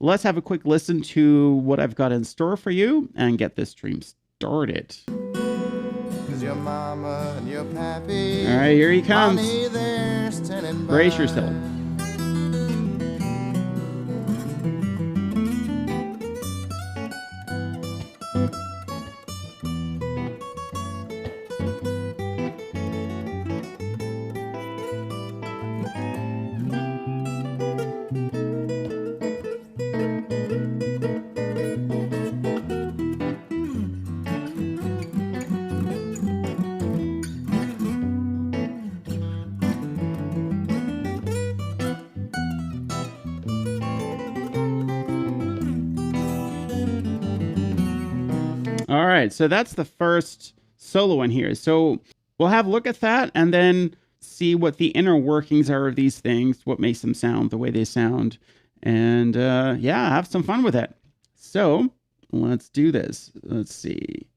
let's have a quick listen to what I've got in store for you and get this stream started. Your mama and your pappy, all right, here he comes. Brace yourself. All right, so that's the first solo in here. So we'll have a look at that and then see what the inner workings are of these things, what makes them sound the way they sound, and yeah, have some fun with it. So let's do this. Let's see.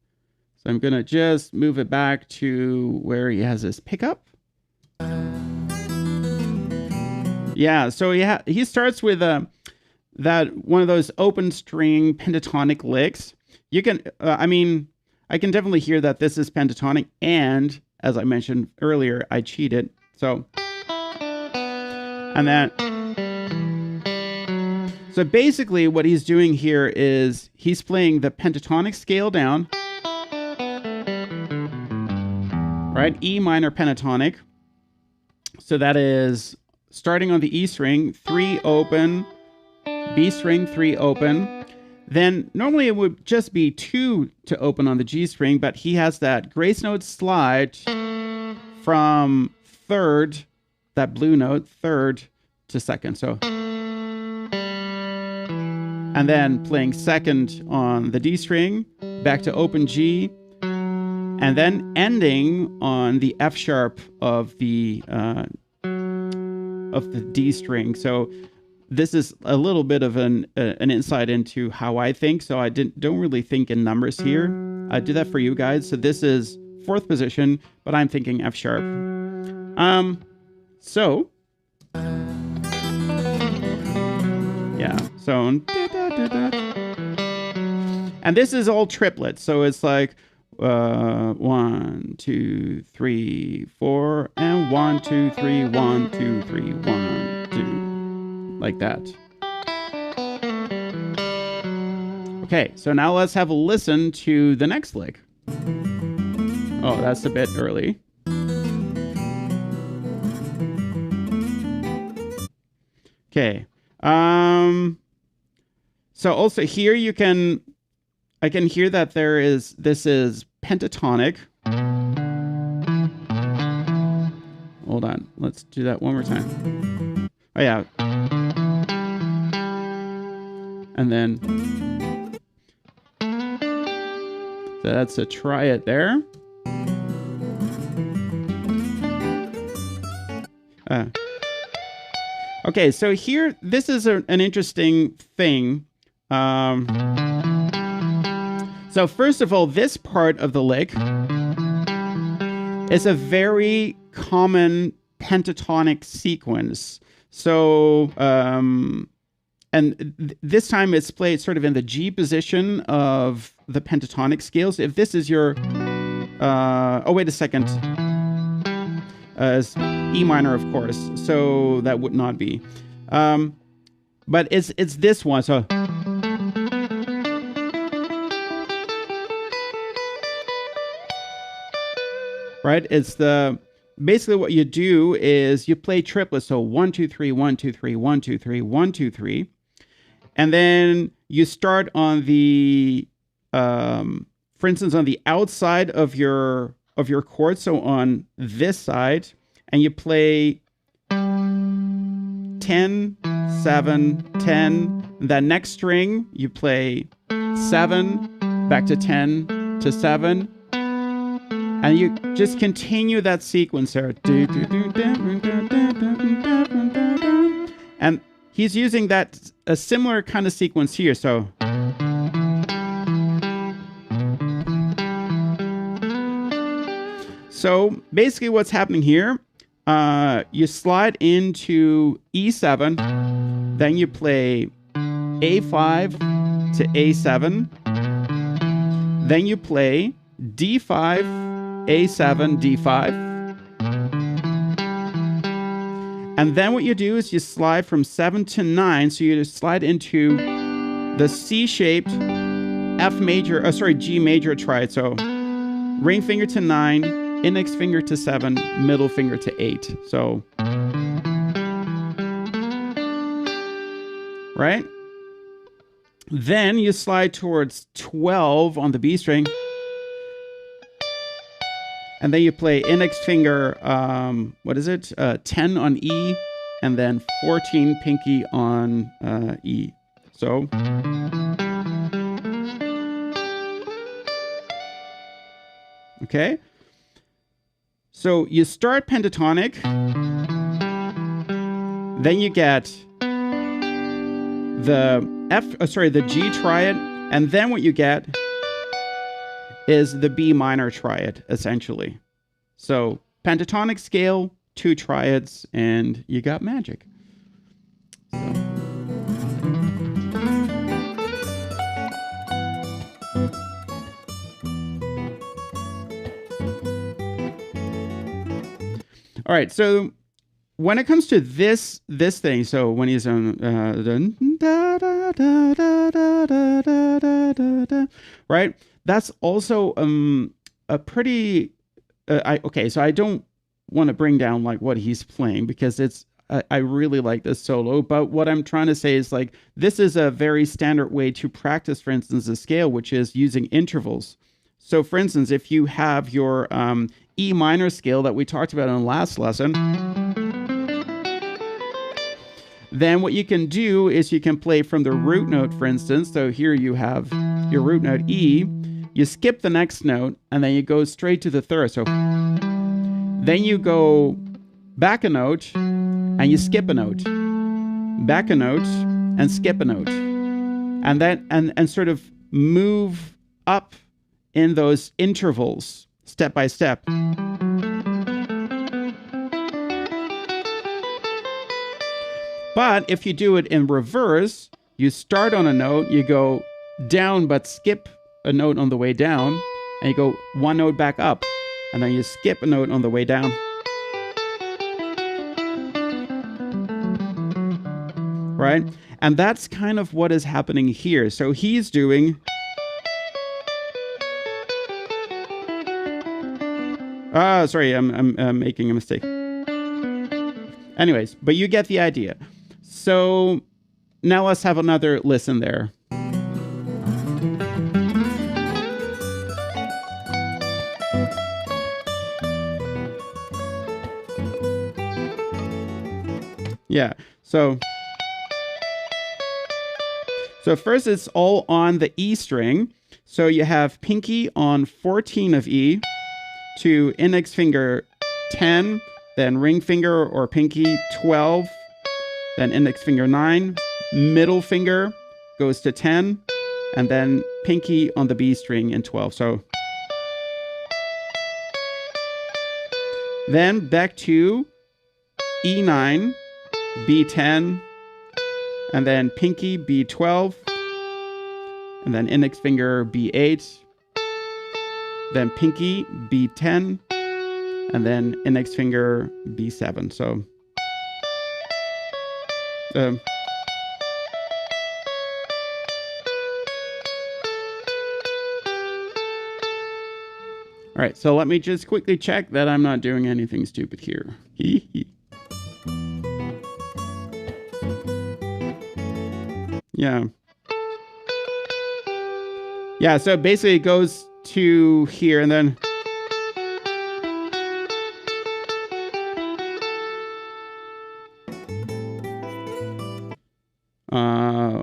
So I'm gonna just move it back to where he has his pickup. Yeah, so he starts with that one of those open string pentatonic licks. You can, I can definitely hear that this is pentatonic, and as I mentioned earlier, I cheated. So, and then, so basically what he's doing here is he's playing the pentatonic scale down, right? E minor pentatonic. So that is starting on the E string, 3 open, B string, 3 open. Then normally it would just be 2 to open on the G string, but he has that grace note slide from 3rd, that blue note, 3rd to 2nd. So, and then playing 2nd on the D string, back to open G, and then ending on the F sharp of the D string. So this is a little bit of an insight into how I think. So I don't really think in numbers here. I do that for you guys. So this is 4th position, but I'm thinking F sharp. So yeah. So and this is all triplets. So it's like 1, 2, 3, 4, and 1, 2, 3, 1, 2, 3, 1, 2. Like that. Okay, so now let's have a listen to the next lick. Oh, that's a bit early. Okay. So also here I can hear that this is pentatonic. Hold on, let's do that one more time. Oh yeah. And then, so that's a try it there. Okay, so here, this is an interesting thing. So first of all, this part of the lick is a very common pentatonic sequence. So, and this time it's played sort of in the G position of the pentatonic scales. If this is your, oh, wait a second. E minor, of course. So that would not be. But it's this one. So. Right? It's basically what you do is you play triplets. So 1, 2, 3, 1, 2, 3, 1, 2, 3, 1, 2, 3. And then you start on the, for instance, on the outside of your chord. So on this side, and you play 10, 7, 10. That next string, you play 7, back to 10 to 7. And you just continue that sequence there. And he's using a similar kind of sequence here. So. So basically what's happening here, you slide into E7, then you play A5 to A7. Then you play D5, A7, D5. And then what you do is you slide from 7 to 9. So you slide into the C-shaped G major triad. So ring finger to 9, index finger to 7, middle finger to 8. So, right? Then you slide towards 12 on the B string. And then you play index finger, 10 on E, and then 14 pinky on E. So, okay. So you start pentatonic, then you get the G triad, and then what you get is the B minor triad, essentially. So pentatonic scale, 2 triads, and you got magic. So. All right, so when it comes to this thing, so when he's on right, that's also a pretty so I don't want to bring down like what he's playing, because it's I really like this solo, but what I'm trying to say is like this is a very standard way to practice, for instance, the scale, which is using intervals. So for instance, if you have your E minor scale that we talked about in the last lesson, then what you can do is you can play from the root note, for instance. So here you have your root note E, you skip the next note, and then you go straight to the third. So then you go back a note, and you skip a note, back a note, and skip a note. And then and sort of move up in those intervals, step by step. But if you do it in reverse, you start on a note, you go down but skip a note on the way down, and you go 1 note back up, and then you skip a note on the way down. Right? And that's kind of what is happening here. So he's doing... sorry, I'm making a mistake. Anyways, but you get the idea. So now let's have another listen there. Yeah, so first it's all on the E string. So you have pinky on 14 of E to index finger 10, then ring finger or pinky 12, then index finger 9, middle finger goes to 10, and then pinky on the B string in 12. So then back to E9, B10, and then pinky B12, and then index finger B8, then pinky B10, and then index finger B7. So all right, so let me just quickly check that I'm not doing anything stupid here. Yeah, so basically it goes to here and then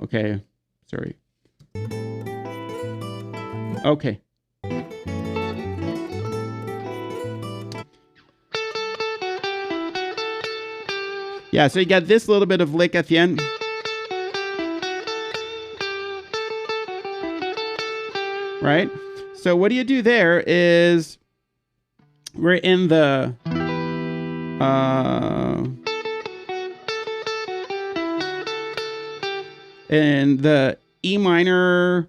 okay, sorry. Okay. Yeah, so you got this little bit of lick at the end. Right? So what do you do there is we're in the in the E minor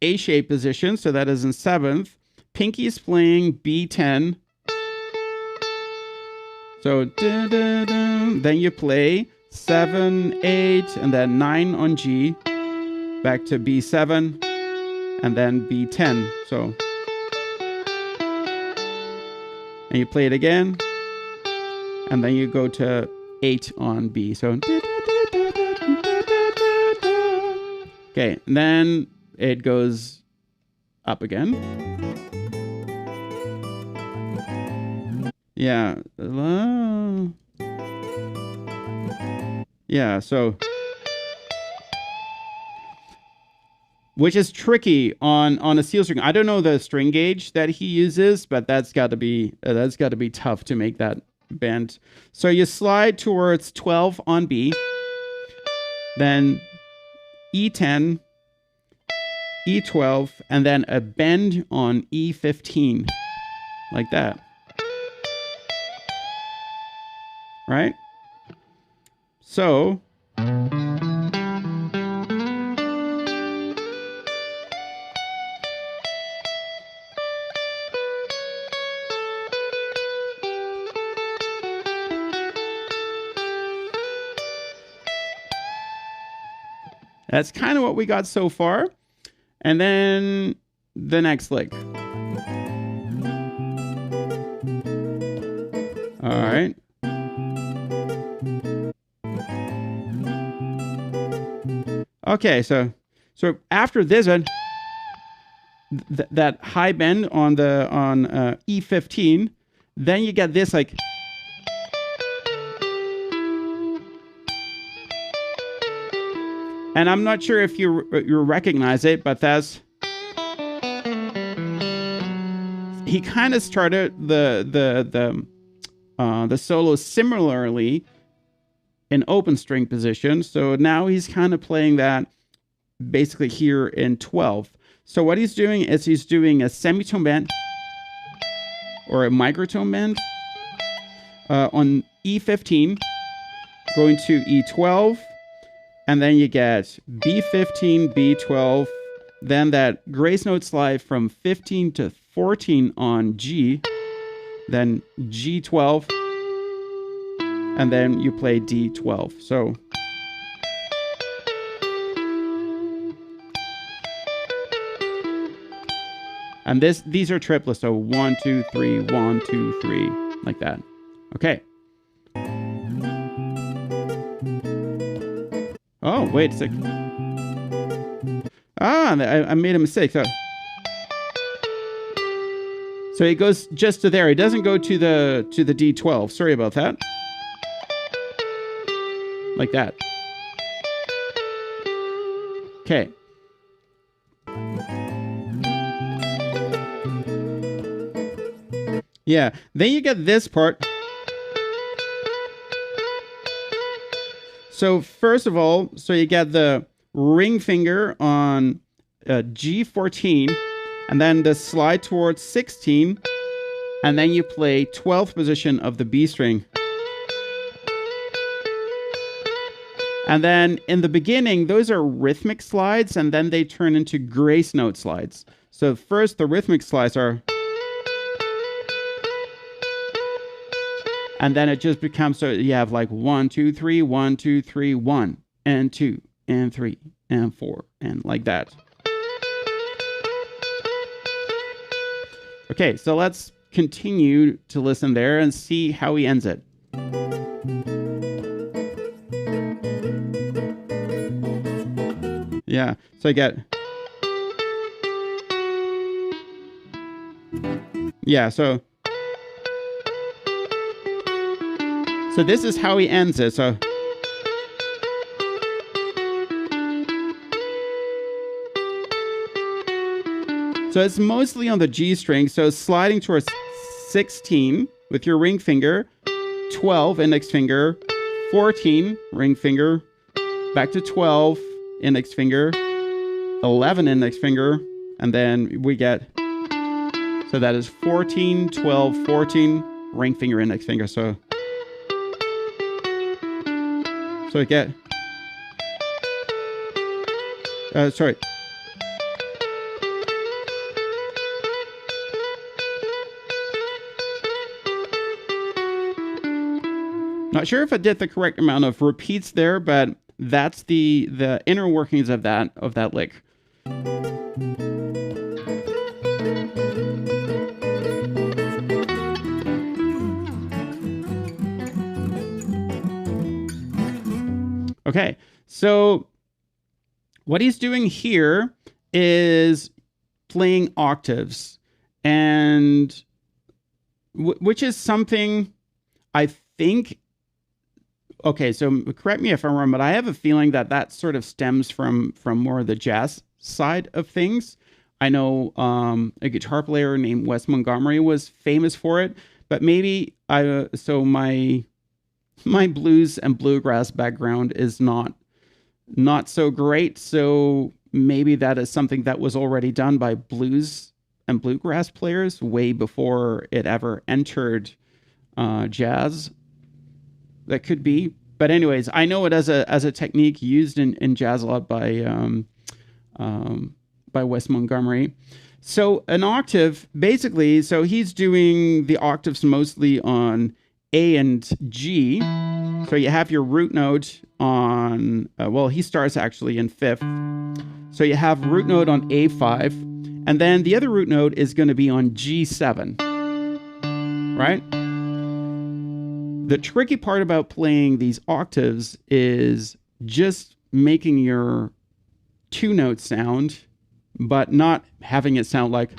A shape position, so that is in 7th. Pinky is playing B10. So then you play 7, 8, and then 9 on G, back to B7, and then B10. So, and you play it again, and then you go to 8 on B. So, okay, and then it goes up again. Yeah. Yeah, so which is tricky on a seal string. I don't know the string gauge that he uses, but that's got to be tough to make that bend. So you slide towards 12 on B, then E10, E12, and then a bend on E15, like that. Right? So that's kind of what we got so far. And then the next lick. All right. Okay, so after this one, that high bend on E15, then you get this like, and I'm not sure if you recognize it, but that's, he kind of started the solo similarly in open string position. So now he's kind of playing that basically here in 12. So what he's doing is he's doing a semitone bend or a microtone bend on E15, going to E12, and then you get B15, B12, then that grace note slide from 15 to 14 on G, then G12, and then you play D12. So and these are triplets, so 1, 2, 3, 1, 2, 3, like that. Okay. Oh, wait a second. I made a mistake. So it goes just to there. It doesn't go to the D12. Sorry about that. Like that. Okay. Yeah. Then you get this part. So first of all, so you get the ring finger on G14, and then the slide towards 16, and then you play 12th position of the B string. And then in the beginning, those are rhythmic slides, and then they turn into grace note slides. So first, the rhythmic slides are, and then it just becomes, so you have like 1, 2, 3, 1, 2, 3, 1, and 2, and 3, and 4, and like that. Okay, so let's continue to listen there and see how he ends it. Yeah, so I get, yeah, so this is how he ends it. So it's mostly on the G string. So sliding towards 16 with your ring finger, 12 index finger, 14 ring finger, back to 12 index finger, 11 index finger, and then we get, so that is 14, 12, 14 ring finger, index finger. So I get, Sorry. Not sure if I did the correct amount of repeats there, but that's the inner workings of that lick. Okay, so what he's doing here is playing octaves, and which is something I think. Okay, so correct me if I'm wrong, but I have a feeling that sort of stems from more of the jazz side of things. I know a guitar player named Wes Montgomery was famous for it, but maybe my blues and bluegrass background is not so great, so maybe that is something that was already done by blues and bluegrass players way before it ever entered jazz. That could be, but anyways, I know it as a technique used in jazz a lot by Wes Montgomery. So an octave, basically, so he's doing the octaves mostly on A and G. So you have your root note on, he starts actually in fifth. So you have root note on A5, and then the other root note is going to be on G7, right? The tricky part about playing these octaves is just making your two note sound, but not having it sound like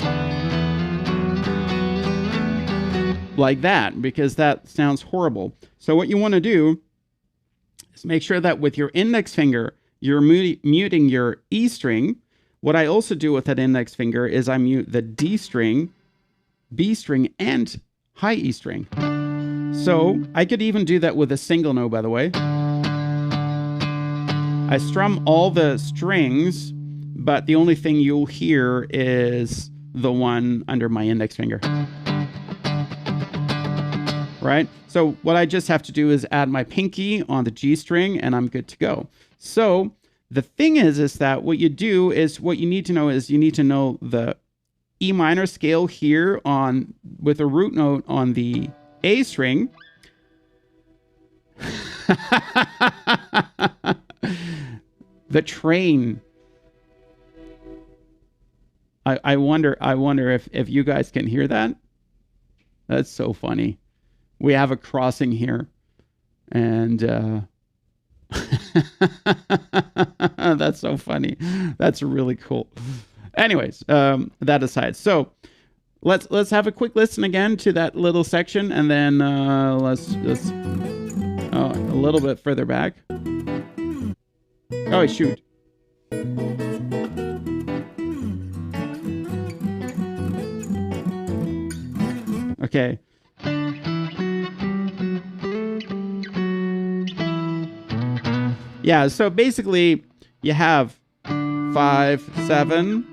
that, because that sounds horrible. So what you want to do is make sure that with your index finger, you're muting your E string. What I also do with that index finger is I mute the D string, B string, and high E string. So I could even do that with a single note, by the way. I strum all the strings, but the only thing you'll hear is the one under my index finger. Right? So what I just have to do is add my pinky on the G string, and I'm good to go. So the thing is that what you do is, what you need to know is you need to know the E minor scale here with a root note on the A string. The train. I wonder if you guys can hear that. That's so funny. We have a crossing here, and that's so funny. That's really cool. Anyways, that aside, so let's have a quick listen again to that little section, and then let's a little bit further back. Oh shoot. Okay. Yeah, so basically you have 5, 7,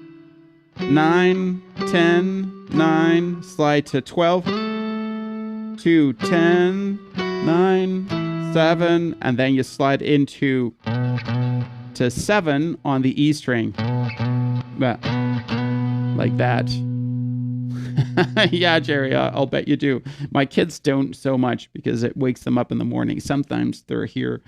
9, 10, 9, slide to 12, to 10, 9, 7, and then you slide into to 7 on the E string. Like that. Yeah, Jerry, I'll bet you do. My kids don't so much because it wakes them up in the morning. Sometimes they're here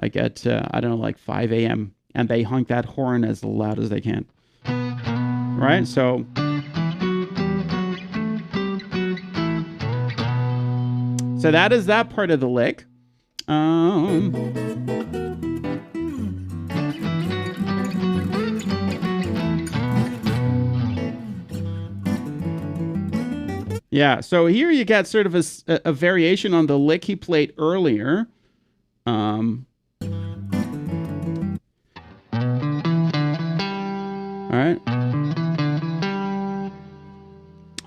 like at, like 5 a.m. and they honk that horn as loud as they can. Right? So that is that part of the lick. Yeah, so here you get sort of a variation on the lick he played earlier. All right.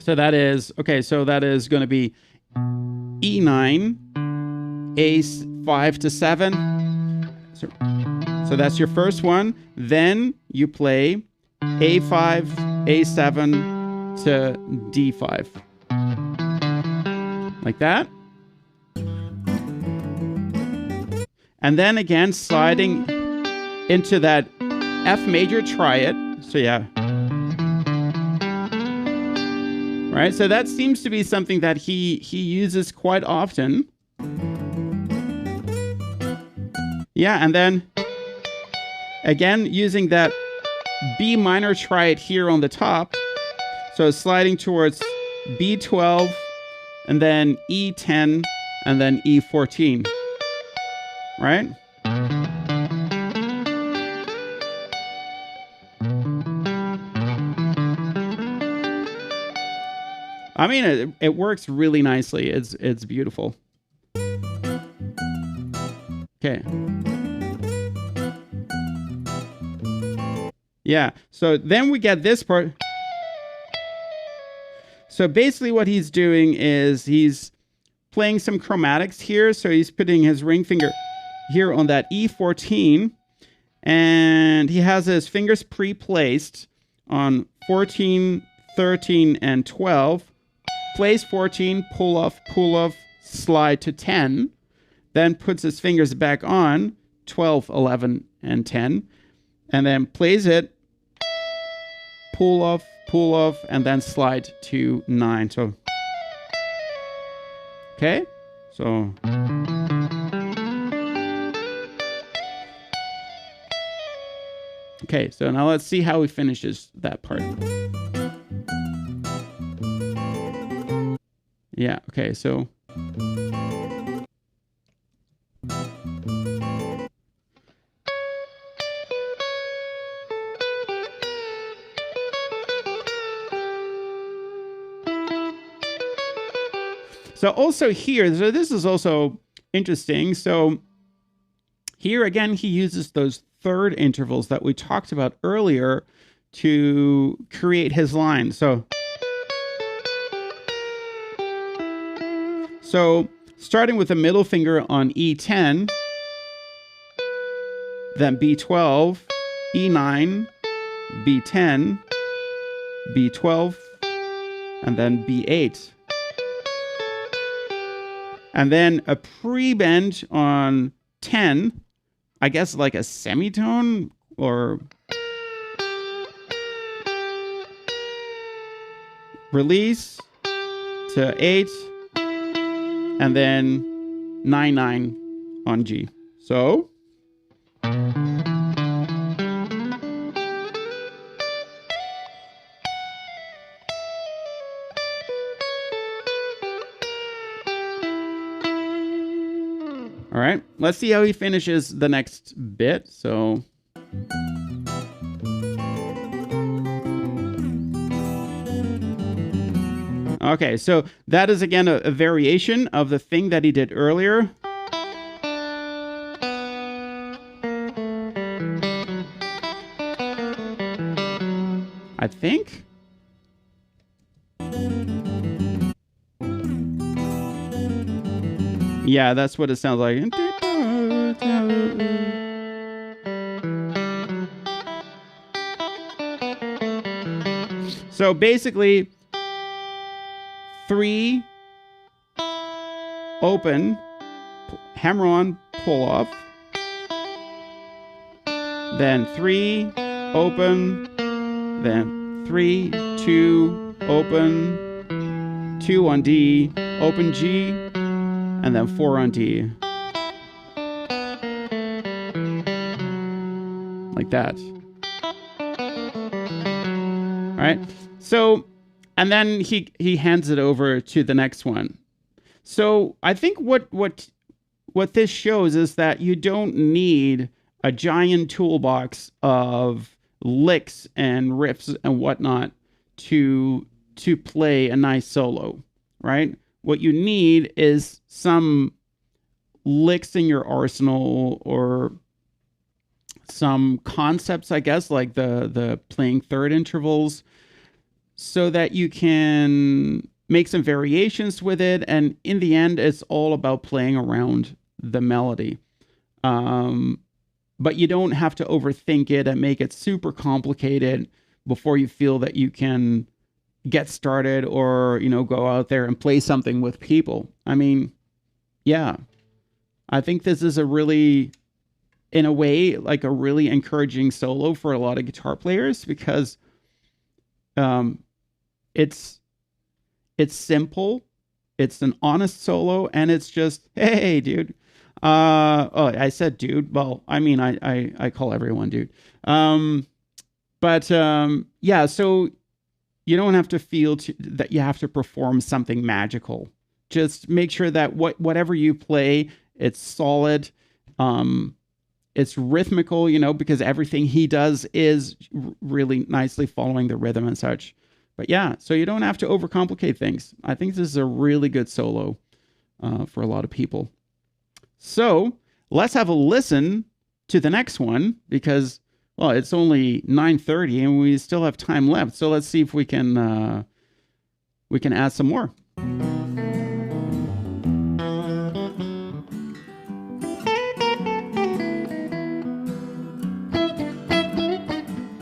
So that is going to be E9, A5 to 7. So that's your first one. Then you play A5, A7 to D5. Like that. And then again, sliding into that F major, try it. So yeah. Right, so that seems to be something that he uses quite often. Yeah, and then again, using that B minor triad here on the top. So sliding towards B12, and then E10, and then E14, right? I mean, it works really nicely. It's beautiful. Okay. Yeah. So then we get this part. So basically what he's doing is he's playing some chromatics here. So he's putting his ring finger here on that E14, and he has his fingers pre-placed on 14, 13, and 12. Plays 14, pull off, slide to 10, then puts his fingers back on 12, 11, and 10, and then plays it, pull off, and then slide to 9. So, okay, so. Okay, so now let's see how he finishes that part. Yeah, okay, so. So also here, so this is also interesting. So here again, he uses those third intervals that we talked about earlier to create his line. So starting with the middle finger on E10, then B12, E9, B10, B12, and then B8. And then a pre-bend on 10, I guess like a semitone or release to 8, and then 9-9 on G. So all right, let's see how he finishes the next bit. So okay, so that is again a variation of the thing that he did earlier. I think. Yeah, that's what it sounds like. So basically, 3, open, hammer on, pull off. Then 3, open. Then 3, 2, open. 2 on D, open G. And then 4 on D. Like that. All right. So, and then he hands it over to the next one. So I think what this shows is that you don't need a giant toolbox of licks and riffs and whatnot to play a nice solo, right? What you need is some licks in your arsenal, or some concepts, I guess, like the playing third intervals, so that you can make some variations with it. And in the end, it's all about playing around the melody. But you don't have to overthink it and make it super complicated before you feel that you can get started, or, go out there and play something with people. I mean, yeah, I think this is a really in a way, like a really encouraging solo for a lot of guitar players, because it's simple, it's an honest solo, and it's just, hey, dude. Oh, I said dude. Well, I mean, I call everyone dude. Yeah, so you don't have to feel that you have to perform something magical. Just make sure that whatever you play, it's solid. It's rhythmical, because everything he does is really nicely following the rhythm and such. But yeah, so you don't have to overcomplicate things. I think this is a really good solo for a lot of people. So let's have a listen to the next one, because, well, it's only 9:30 and we still have time left. So let's see if we can add some more.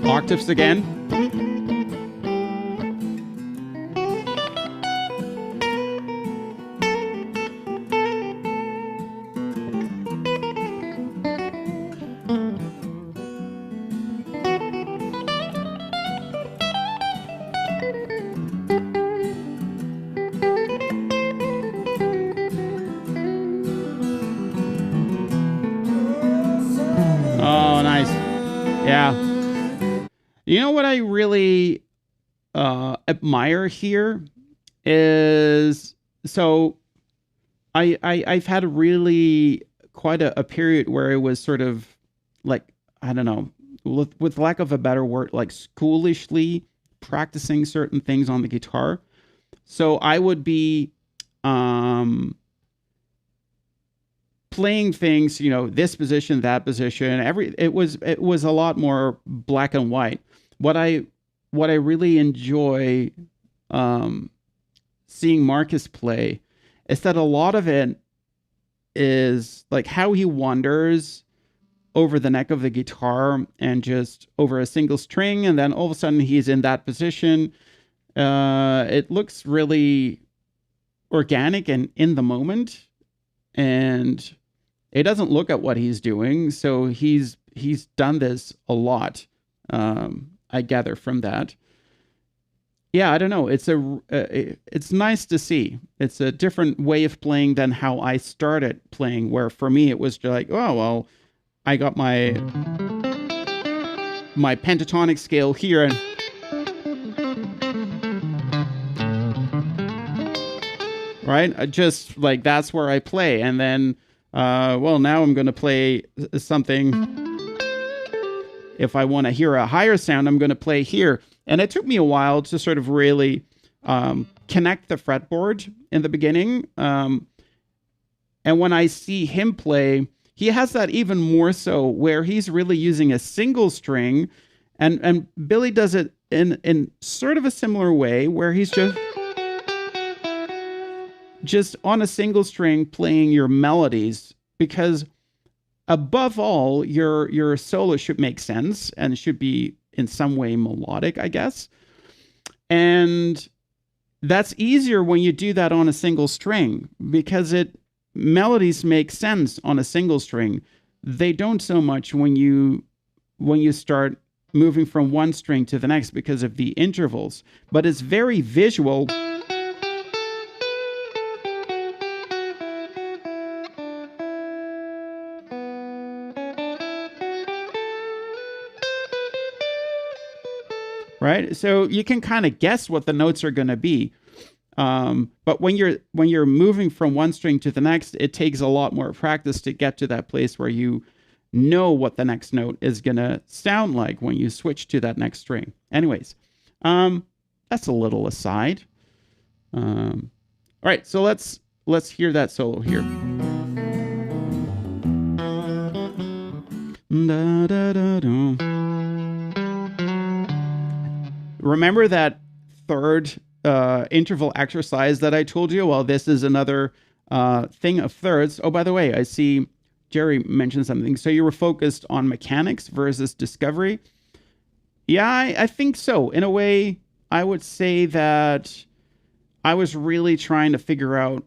Octaves again. Oh, nice. Yeah. You know what I really admire here is, so I've had really quite a period where it was sort of like, I don't know, with lack of a better word, like schoolishly practicing certain things on the guitar. So I would be playing things, this position, that position. It was a lot more black and white. What I really enjoy seeing Marcus play is that a lot of it is like how he wanders over the neck of the guitar and just over a single string, and then all of a sudden he's in that position. It looks really organic and in the moment, and it doesn't look at what he's doing. So he's done this a lot. I gather from that. Yeah, I don't know. It's nice to see. It's a different way of playing than how I started playing, where for me it was just like, oh, well, I got my pentatonic scale here, and right, just like that's where I play, and then well, now I'm going to play something. If I want to hear a higher sound, I'm going to play here. And it took me a while to sort of really connect the fretboard in the beginning. And when I see him play, he has that even more so, where he's really using a single string. And Billy does it in sort of a similar way, where he's just on a single string playing your melodies, because above all, your solo should make sense and should be in some way melodic, I guess. And that's easier when you do that on a single string, because melodies make sense on a single string. They don't so much when you start moving from one string to the next because of the intervals. But it's very visual. Right? So you can kind of guess what the notes are going to be. But when you're moving from one string to the next, it takes a lot more practice to get to that place where you know what the next note is going to sound like when you switch to that next string. Anyways, that's a little aside. All right, so let's hear that solo here. Da, da, da, da. Remember that third interval exercise that I told you? Well, this is another thing of thirds. Oh, by the way, I see Jerry mentioned something. So you were focused on mechanics versus discovery. Yeah, I think so. In a way, I would say that I was really trying to figure out.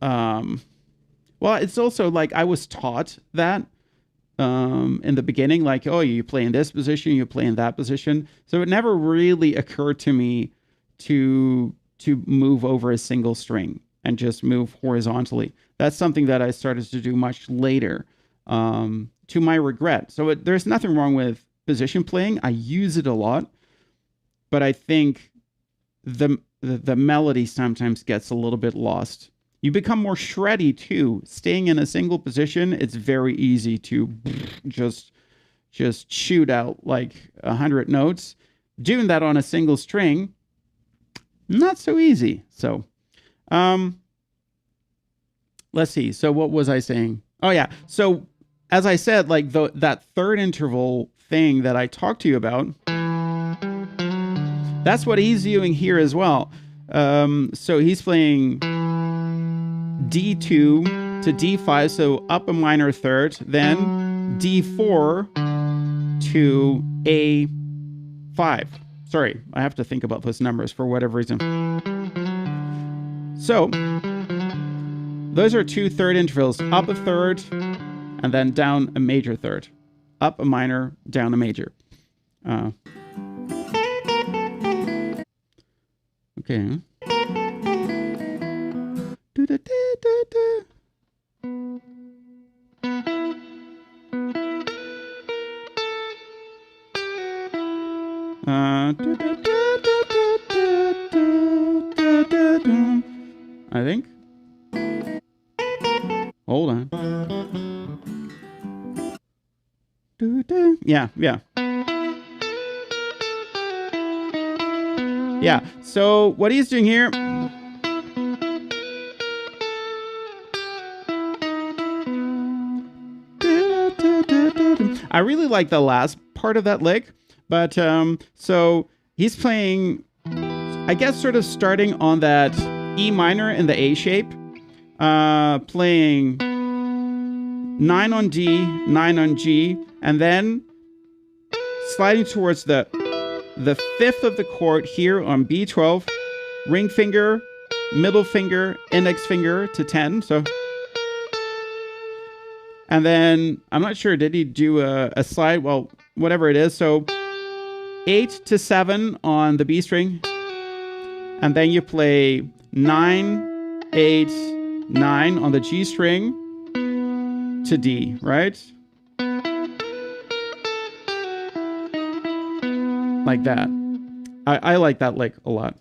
Well, it's also like I was taught that in the beginning, like, oh, you play in this position, you play in that position. So it never really occurred to me to move over a single string and just move horizontally. That's something that I started to do much later, to my regret. So there's nothing wrong with position playing. I use it a lot, but I think the melody sometimes gets a little bit lost. You become more shreddy too. Staying in a single position, it's very easy to just shoot out like 100 notes. Doing that on a single string, not so easy. So, let's see. So what was I saying? Oh yeah. So as I said, like that third interval thing that I talked to you about, that's what he's doing here as well. So he's playing D2 to D5, so up a minor third, then D4 to A5. Sorry, I have to think about those numbers for whatever reason. So those are two third intervals, up a third and then down a major third. Up a minor, down a major. Okay. I think. Hold on. Yeah. Yeah. So what he's doing here. I really like the last part of that lick, but so he's playing, I guess, sort of starting on that E minor in the A shape, playing 9 on D, 9 on G, and then sliding towards the fifth of the chord here on B12, ring finger, middle finger, index finger to 10. So. And then, I'm not sure, did he do a slide? Well, whatever it is. So 8 to 7 on the B string. And then you play 9, 8, 9 on the G string to D, right? Like that. I like that lick a lot.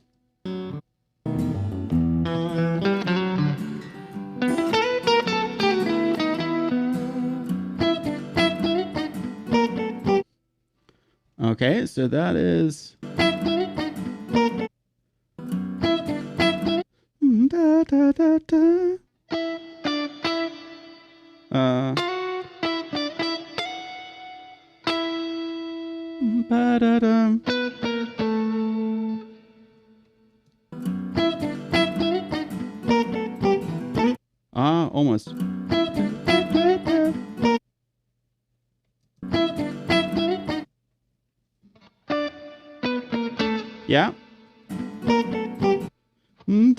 Okay, so that is da, da, da, da. Ba-da-dum. Almost. Yeah. Boom.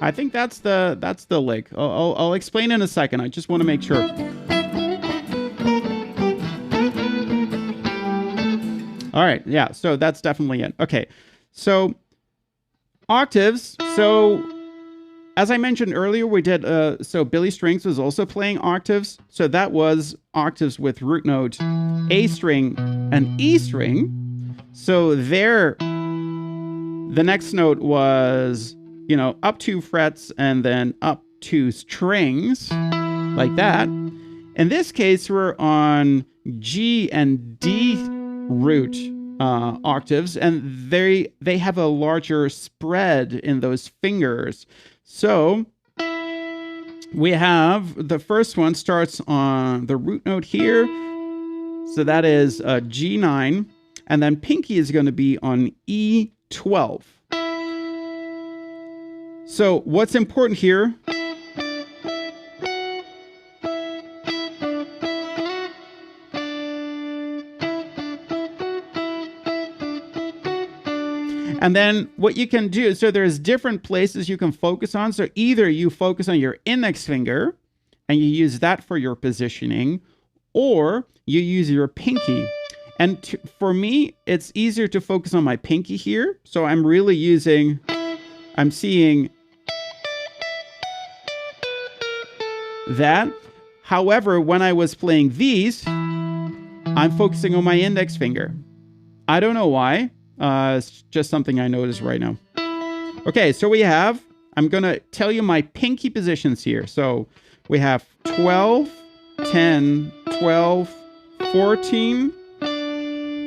I think that's the lick. I'll explain in a second. I just want to make sure. All right, yeah, so that's definitely it. Okay, so octaves. So as I mentioned earlier, we did, so Billy Strings was also playing octaves. So that was octaves with root note A string and E string. So there, the next note was, you know, up 2 frets and then up 2 strings, like that. In this case, we're on G and D root octaves, and they have a larger spread in those fingers. So we have the first one starts on the root note here, so that is G9, and then pinky is going to be on E12. So what's important here And then what you can do, so there's different places you can focus on. So either you focus on your index finger and you use that for your positioning, or you use your pinky. And for me, it's easier to focus on my pinky here. So I'm really using, I'm seeing that. However, when I was playing these, I'm focusing on my index finger. I don't know why. It's just something I noticed right now. Okay, so we have, I'm going to tell you my pinky positions here. So we have 12, 10, 12, 14,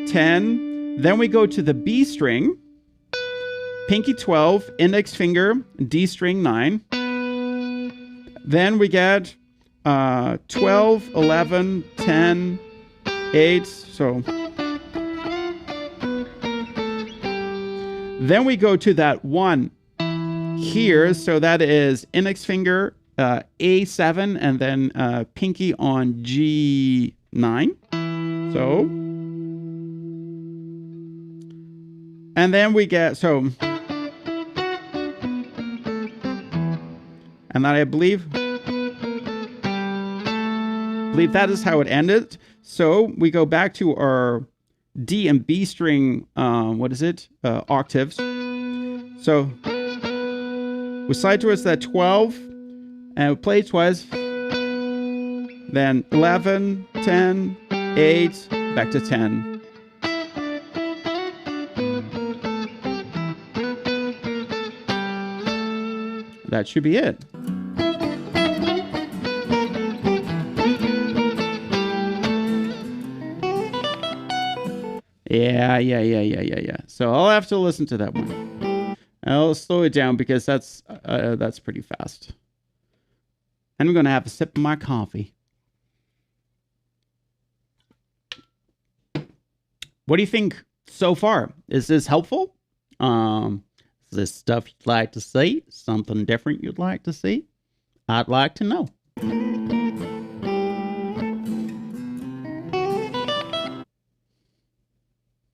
10. Then we go to the B string. Pinky 12, index finger, D string 9. Then we get 12, 11, 10, 8. So then we go to that one here. So that is index finger A7 and then pinky on G9. So, and then we get, so, and then I believe that is how it ended. So we go back to our D and B string, octaves. So we slide towards that 12 and we play twice. Then 11, 10, 8, back to 10. That should be it. Yeah. So I'll have to listen to that one. I'll slow it down because that's pretty fast. And I'm going to have a sip of my coffee. What do you think so far? Is this helpful? Is this stuff you'd like to see? Something different you'd like to see? I'd like to know.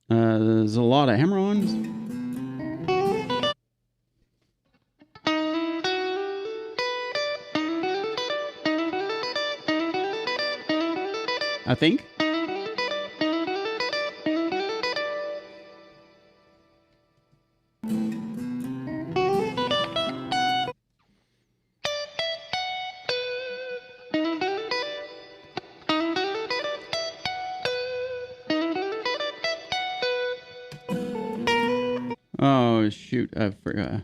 There's a lot of hammer-ons. I think. Oh, shoot. I forgot.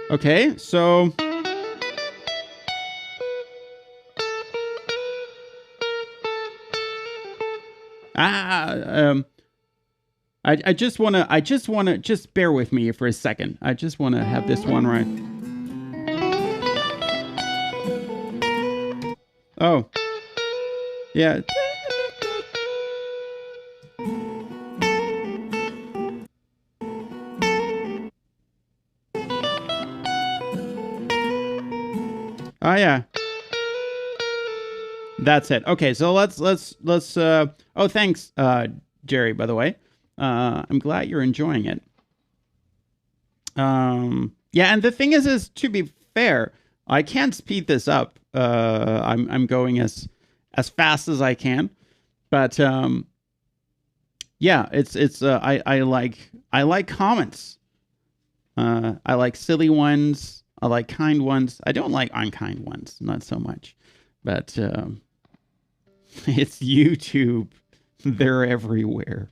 Okay, so I just wanna just bear with me for a second. I just wanna have this one right. Oh, yeah. Oh yeah. That's it. Okay, so let's oh, thanks, Jerry, by the way. I'm glad you're enjoying it. Yeah, and the thing is to be fair, I can't speed this up. I'm going as fast as I can. But yeah, it's I like comments. I like silly ones. I like kind ones. I don't like unkind ones, not so much. But it's YouTube. They're everywhere.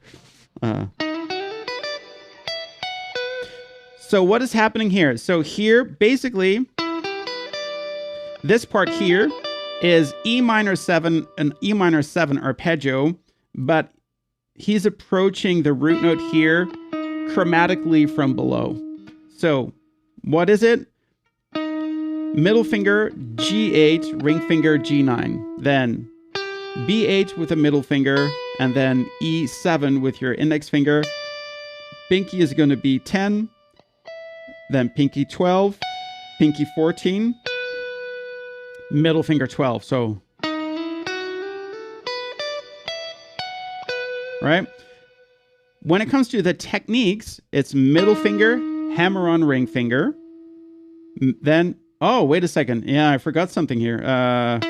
So what is happening here? So here, basically, this part here is E minor 7, an E minor 7 arpeggio, but he's approaching the root note here chromatically from below. So what is it? Middle finger, G8, ring finger, G9. Then B8 with a middle finger, and then E7 with your index finger. Pinky is going to be 10, then pinky 12, pinky 14, middle finger 12. So, right? When it comes to the techniques, it's middle finger, hammer on ring finger. Then, oh, wait a second. Yeah, I forgot something here. I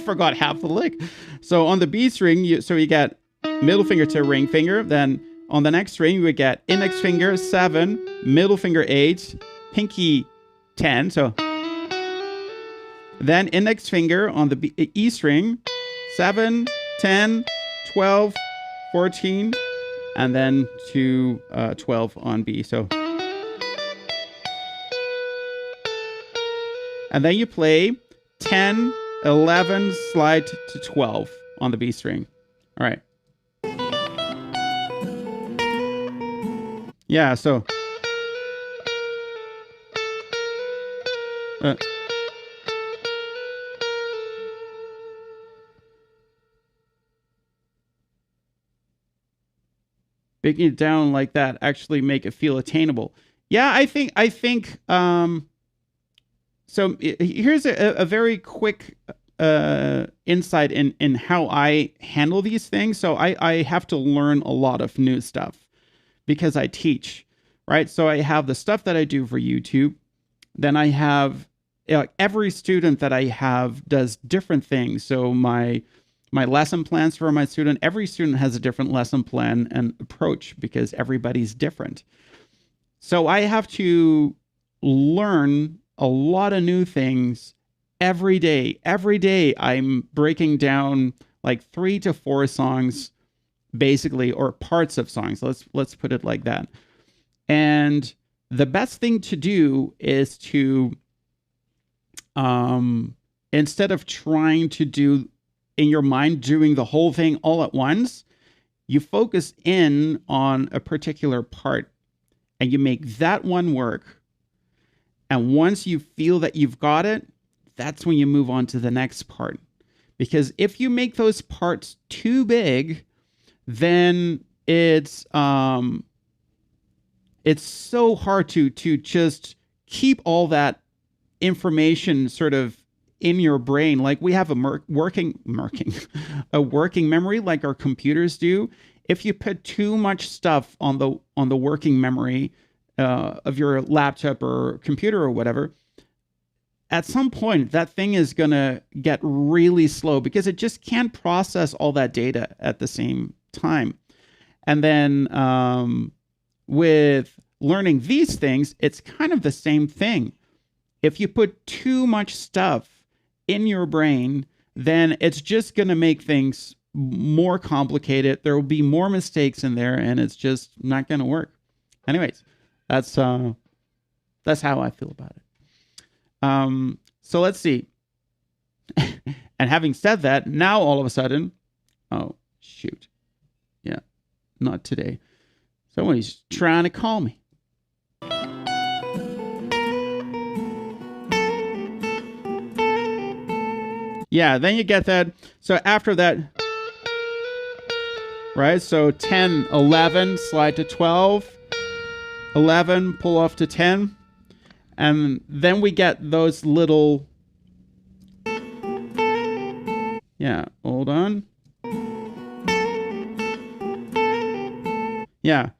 forgot half the lick. So on the B string, you get middle finger to ring finger. Then on the next string, you would get index finger 7, middle finger 8, pinky 10. So then index finger on the E string, 7, 10, 12, 14, and then to 12 on B. So, and then you play 10, 11, slide to 12 on the B string. All right. Yeah, so. Breaking it down like that actually make it feel attainable. Yeah, I think so here's a very quick insight in how I handle these things. So I have to learn a lot of new stuff because I teach, right? So I have the stuff that I do for YouTube. Then I have every student that I have does different things. So my lesson plans for my student, every student has a different lesson plan and approach because everybody's different. So I have to learn a lot of new things every day. Every day I'm breaking down like 3 to 4 songs, basically, or parts of songs. Let's put it like that. And the best thing to do is to, instead of trying to do in your mind, doing the whole thing all at once, you focus in on a particular part and you make that one work. And once you feel that you've got it, that's when you move on to the next part. Because if you make those parts too big, then it's so hard to just keep all that information sort of in your brain. Like we have a working memory like our computers do. If you put too much stuff on the working memory of your laptop or computer or whatever, at some point that thing is gonna get really slow because it just can't process all that data at the same time. And then with learning these things, it's kind of the same thing. If you put too much stuff in your brain, then it's just going to make things more complicated. There will be more mistakes in there, and it's just not going to work. Anyways, that's how I feel about it. So let's see. And having said that, now all of a sudden, oh shoot, yeah, not today. Somebody's trying to call me. Yeah, then you get that. So after that, right? So 10, 11, slide to 12, 11, pull off to 10. And then we get those little, yeah, hold on. Yeah.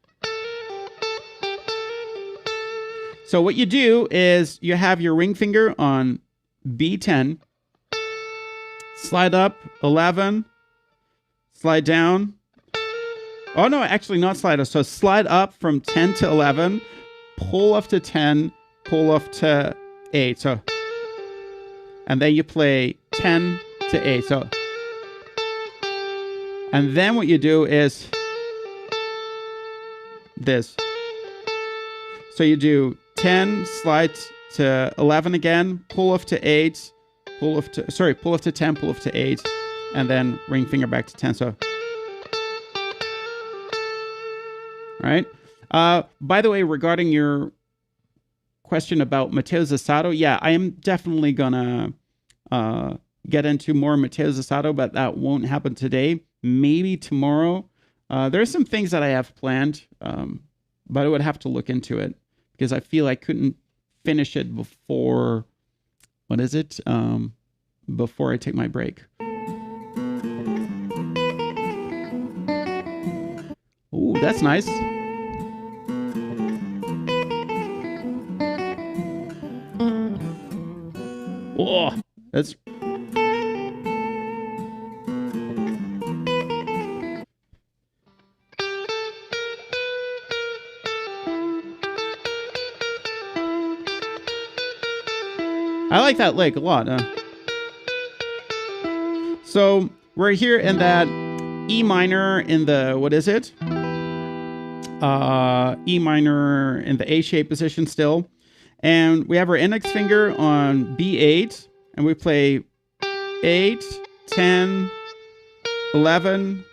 So what you do is you have your ring finger on B10, slide up 11, slide down. Oh no, actually not slide up. So slide up from 10 to 11, pull off to 10, pull off to 8. So, and then you play 10 to 8. So, and then what you do is this. So you do 10, slide to 11 again, pull off to 8, pull off to 10, pull off to 8, and then ring finger back to 10. So, all right. By the way, regarding your question about Matteo Zassato, yeah, I am definitely gonna get into more Matteo Zassato, but that won't happen today. Maybe tomorrow. There's some things that I have planned, but I would have to look into it. because I feel I couldn't finish it before, what is it? Before I take my break. Ooh, that's nice. Oh, that's... I like that lick a lot. So we're here in that E minor in the, what is it? E minor in the A shape position still. And we have our index finger on B8, and we play 8, 10, 11,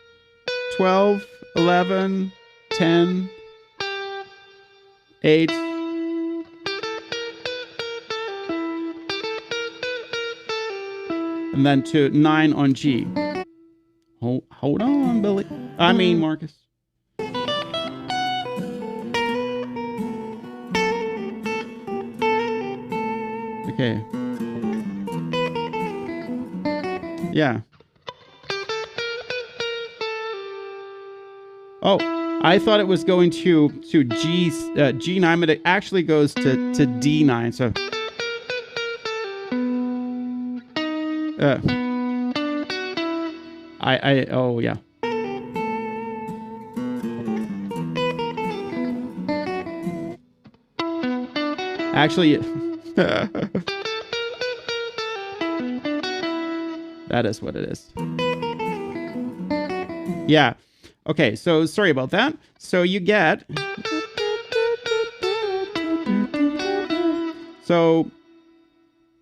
12, 11, 10, 8. And then to 9 on G. Hold on, Billy. I mean, Marcus. Okay. Yeah. Oh, I thought it was going to G9, but it actually goes to D9. So. Oh yeah. Actually, that is what it is. Yeah. Okay, so sorry about that. So you get... So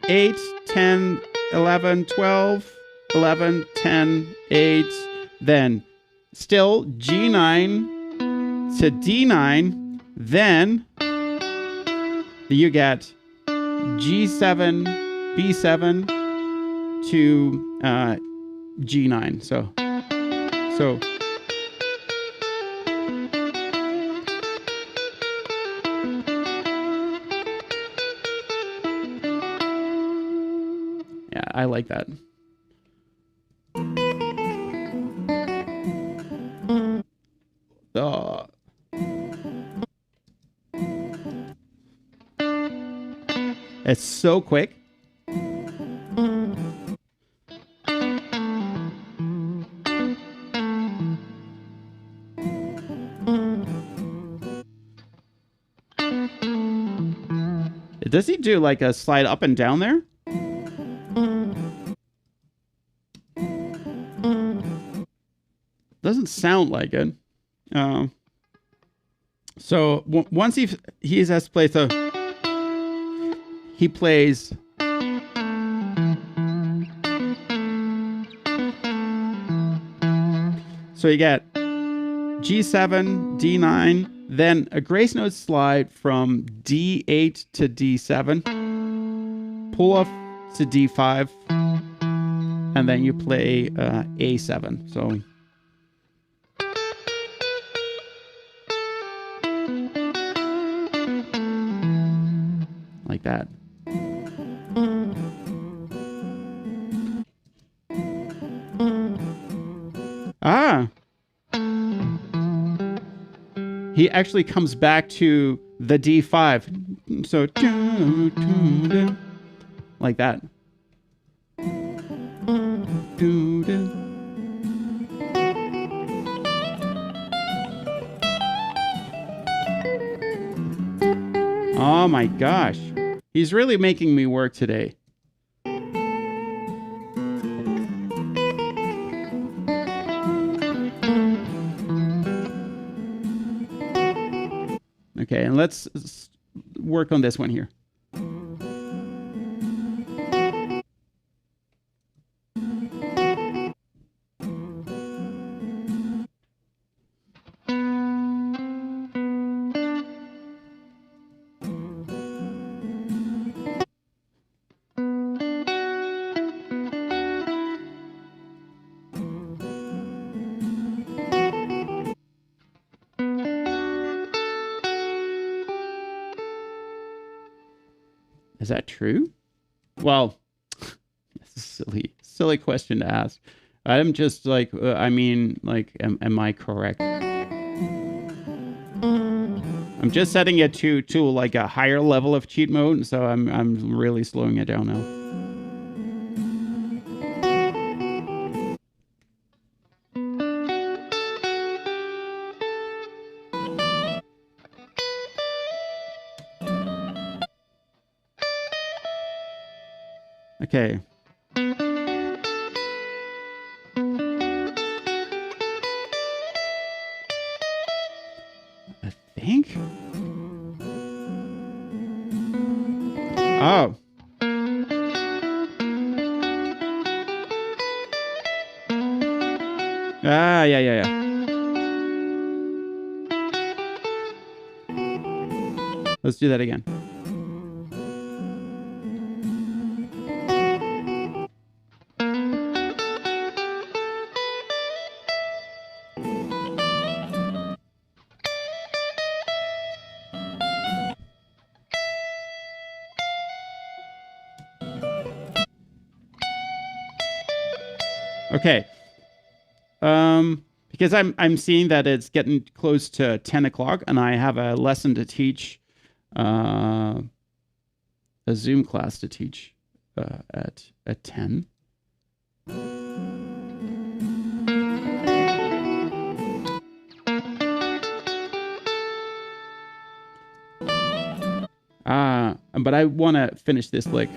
8, 10, 11, 12, 11, 10, 8, then still G9 to D9, then you get G7, B7 to G9. So yeah, I like that. It's so quick. Does he do like a slide up and down there? Doesn't sound like it. So once he has to play, so he plays. So you get G7, D9, then a grace note slide from D8 to D7, pull off to D5, and then you play A7. So like that. Ah. He actually comes back to the D5. So like that. Oh my gosh. He's really making me work today. Okay, and let's work on this one here. Is that true? Well, it's a silly question to ask. I'm just like, am I correct? I'm just setting it to like a higher level of cheat mode, so I'm really slowing it down now. Okay. I think. Oh. Ah, yeah. Let's do that again. Okay. Because I'm seeing that it's getting close to 10 o'clock, and I have a lesson to teach, a Zoom class to teach at 10. But I want to finish this lick.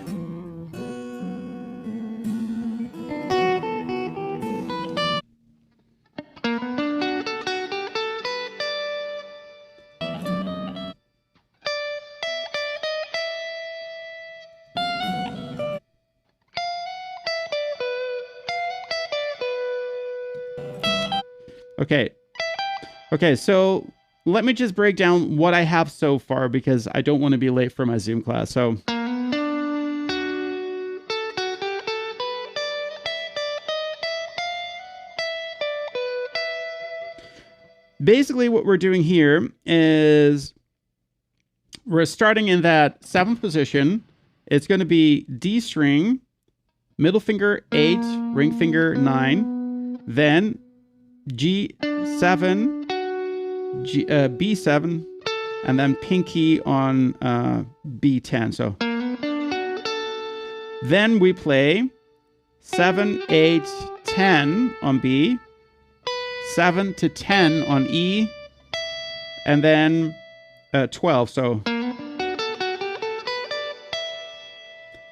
Okay, so let me just break down what I have so far because I don't want to be late for my Zoom class. So basically what we're doing here is we're starting in that 7th position. It's going to be D string, middle finger 8, ring finger 9, then G7, B7, and then pinky on B10. So then we play 7, 8, 10 on B, 7 to 10 on E, and then 12. So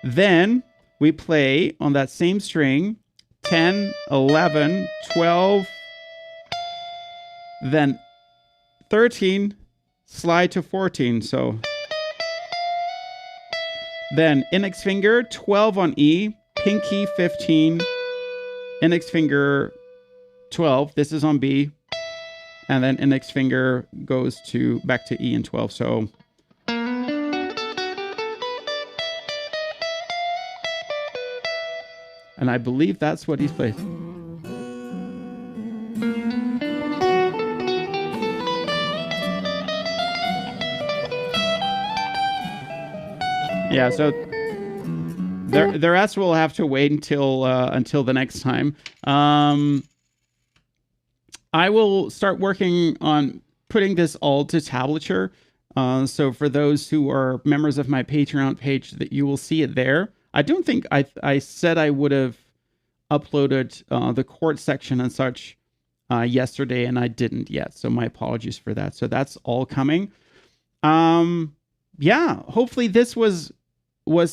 then we play on that same string 10, 11, 12, then 13, slide to 14. So then index finger 12 on E, pinky 15, index finger 12. This is on B, and then index finger goes back to E and 12. So and I believe that's what he's played. Yeah, so the rest will have to wait until the next time. I will start working on putting this all to tablature. So for those who are members of my Patreon page, that you will see it there. I don't think I said I would have uploaded the chord section and such yesterday, and I didn't yet. So my apologies for that. So that's all coming. Yeah, hopefully this was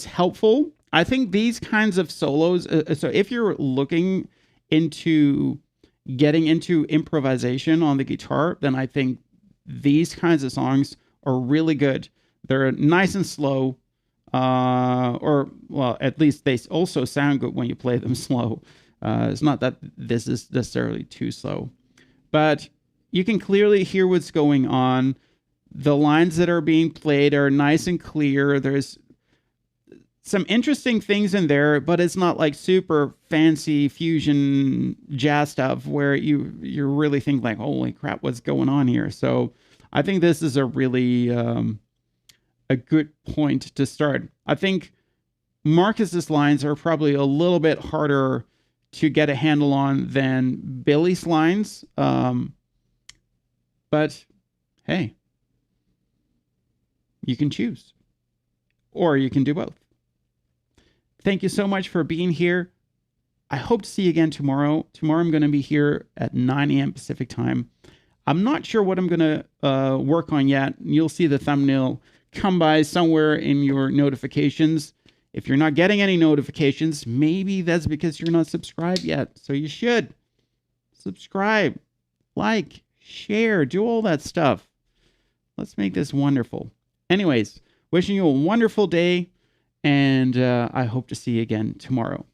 helpful. I think these kinds of solos, so if you're looking into getting into improvisation on the guitar, then I think these kinds of songs are really good. They're nice and slow, or well, at least they also sound good when you play them slow. It's not that this is necessarily too slow, but you can clearly hear what's going on. The lines that are being played are nice and clear. There's some interesting things in there, but it's not like super fancy fusion jazz stuff where you really think like, holy crap, what's going on here? So I think this is a really a good point to start. I think Marcus's lines are probably a little bit harder to get a handle on than Billy's lines. But hey, you can choose, or you can do both. Thank you so much for being here. I hope to see you again tomorrow. Tomorrow I'm going to be here at 9 a.m. Pacific time. I'm not sure what I'm going to work on yet. You'll see the thumbnail come by somewhere in your notifications. If you're not getting any notifications, maybe that's because you're not subscribed yet. So you should subscribe, like, share, do all that stuff. Let's make this wonderful. Anyways, wishing you a wonderful day, and I hope to see you again tomorrow.